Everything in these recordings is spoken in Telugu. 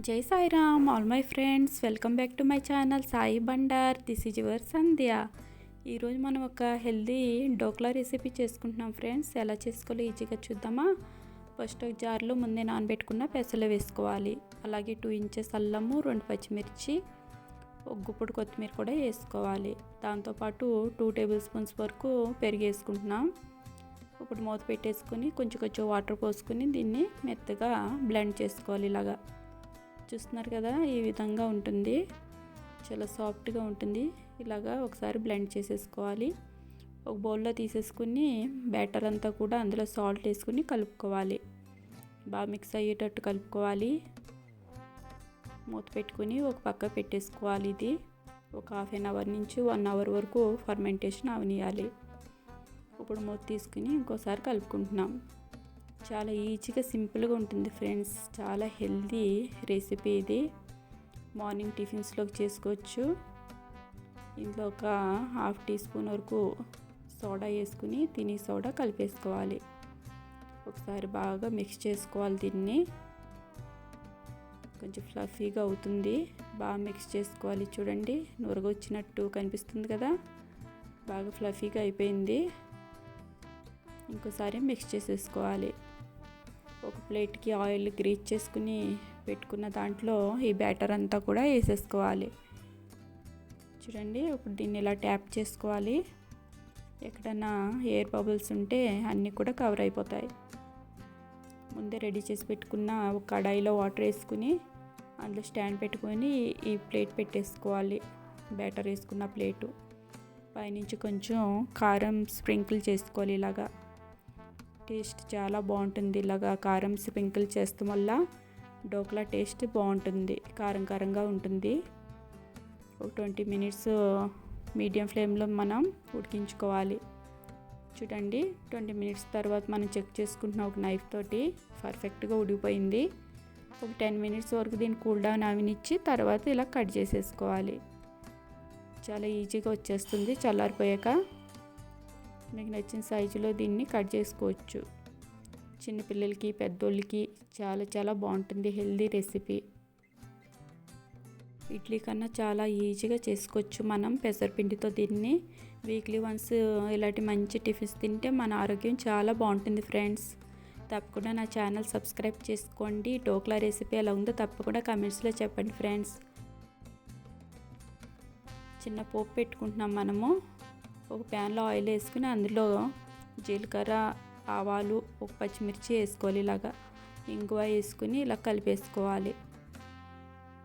జై Sairam all my friends, welcome back to my channel Sai Bandar. This is your Sandhya. ఈరోజు మనం ఒక హెల్దీ డోక్లా రెసిపీ చేసుకుంటున్నాం ఫ్రెండ్స్. ఎలా చేసుకోవాలో ఈజీగా చూద్దామా. ఫస్ట్ ఒక జార్లో ముందే నానబెట్టుకున్న పెసలు వేసుకోవాలి. అలాగే 2 ఇంచెస్ అల్లము, 2 పచ్చిమిర్చి, ఒక గుప్పుడు కొత్తిమీర కూడా వేసుకోవాలి. దాంతోపాటు 2 టేబుల్ స్పూన్స్ వరకు పెరుగు వేసుకుంటున్నాం. ఇప్పుడు మూత పెట్టేసుకొని కొంచెం వాటర్ పోసుకొని దీన్ని మెత్తగా బ్లెండ్ చేసుకోవాలి. ఇలాగా చూస్తున్నారు కదా, ఈ విధంగా ఉంటుంది. చాలా సాఫ్ట్గా ఉంటుంది. ఇలాగా ఒకసారి బ్లెండ్ చేసేసుకోవాలి. ఒక బౌల్లో తీసేసుకుని బ్యాటర్ అంతా కూడా అందులో సాల్ట్ వేసుకుని కలుపుకోవాలి. బాగా మిక్స్ అయ్యేటట్టు కలుపుకోవాలి. మూత పెట్టుకుని ఒక పక్క పెట్టేసుకోవాలి. ఇది ఒక ½ అవర్ నుంచి 1 అవర్ వరకు ఫర్మెంటేషన్ అవనియాలి. ఇప్పుడు మూత తీసుకుని ఇంకోసారి కలుపుకుంటున్నాం. చాలా ఈజీగా సింపుల్గా ఉంటుంది ఫ్రెండ్స్. చాలా హెల్దీ రెసిపీ ఇది. మార్నింగ్ టిఫిన్స్లోకి చేసుకోవచ్చు. ఇందులో ఒక ½ టీ స్పూన్ వరకు సోడా వేసుకుని తిని సోడా కలిపేసుకోవాలి. ఒకసారి బాగా మిక్స్ చేసుకోవాలి. దీన్ని కొంచెం ఫ్లఫీగా అవుతుంది. బాగా మిక్స్ చేసుకోవాలి. చూడండి, నురగ వచ్చినట్టు కనిపిస్తుంది కదా, బాగా ఫ్లఫీగా అయిపోయింది. ఇంకోసారి మిక్స్ చేసేసుకోవాలి. ఒక ప్లేట్కి ఆయిల్ గ్రీస్ చేసుకుని పెట్టుకున్న దాంట్లో ఈ బ్యాటర్ అంతా కూడా వేసేసుకోవాలి. చూడండి, ఇప్పుడు దీన్ని ఇలా ట్యాప్ చేసుకోవాలి. ఎక్కడన్నా ఎయిర్ బబుల్స్ ఉంటే అన్నీ కూడా కవర్ అయిపోతాయి. ముందే రెడీ చేసి పెట్టుకున్న ఒక కడాయిలో వాటర్ వేసుకుని అందులో స్టాండ్ పెట్టుకొని ఈ ప్లేట్ పెట్టేసుకోవాలి. బ్యాటర్ వేసుకున్న ప్లేటు పైనుంచి కొంచెం కారం స్ప్రింకిల్ చేసుకోవాలి. ఇలాగా టేస్ట్ చాలా బాగుంటుంది. ఇలాగా కారం స్ప్రింకిల్ చేస్తాం వల్ల డోక్లా టేస్ట్ బాగుంటుంది. కారం కారంగా ఉంటుంది. ఒక 20 మినిట్స్ మీడియం ఫ్లేమ్లో మనం ఉడికించుకోవాలి. చూడండి, 20 మినిట్స్ తర్వాత మనం చెక్ చేసుకుంటున్నాం ఒక నైఫ్ తోటి. పర్ఫెక్ట్గా ఉడికిపోయింది. ఒక 10 మినిట్స్ వరకు దీన్ని కూల్ డౌన్ అవనిచ్చి తర్వాత ఇలా కట్ చేసేసుకోవాలి. చాలా ఈజీగా వచ్చేస్తుంది. చల్లారిపోయాక మీకు నచ్చిన సైజులో దీన్ని కట్ చేసుకోవచ్చు. చిన్నపిల్లలకి, పెద్దోళ్ళకి చాలా చాలా బాగుంటుంది. Healthy recipe. ఇడ్లీ కన్నా చాలా ఈజీగా చేసుకోవచ్చు మనం పెసరపిండితో దీన్ని. వీక్లీ వన్స్ ఇలాంటి మంచి టిఫిన్స్ తింటే మన ఆరోగ్యం చాలా బాగుంటుంది ఫ్రెండ్స్. తప్పకుండా నా ఛానల్ సబ్స్క్రైబ్ చేసుకోండి. డోక్లా రెసిపీ ఎలా ఉందో తప్పకుండా కమెంట్స్లో చెప్పండి ఫ్రెండ్స్. చిన్న పోపు పెట్టుకుంటున్నాం మనము. ఒక ప్యాన్లో ఆయిల్ వేసుకుని అందులో జీలకర్ర, ఆవాలు, ఒక పచ్చిమిర్చి వేసుకోవాలి. ఇలాగా ఇంగువ వేసుకుని ఇలా కలిపేసుకోవాలి.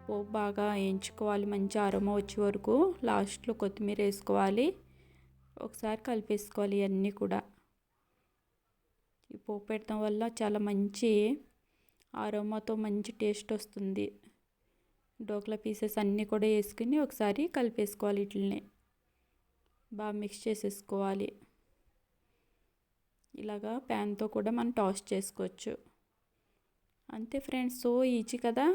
పోపు బాగా వేయించుకోవాలి. మంచి అరోమా వచ్చే వరకు. లాస్ట్లో కొత్తిమీర వేసుకోవాలి. ఒకసారి కలిపేసుకోవాలి. ఇవన్నీ కూడా ఈ పోపు పెట్టడం వల్ల చాలా మంచి అరోమాతో మంచి టేస్ట్ వస్తుంది. డోక్లా పీసెస్ అన్నీ కూడా వేసుకుని ఒకసారి కలిపేసుకోవాలి. వీటిని బాగా మిక్స్ చేసేసుకోవాలి. ఇలాగా ప్యాన్తో కూడా మనం టాస్ట్ చేసుకోవచ్చు. అంతే ఫ్రెండ్స్, సో ఈజీ కదా.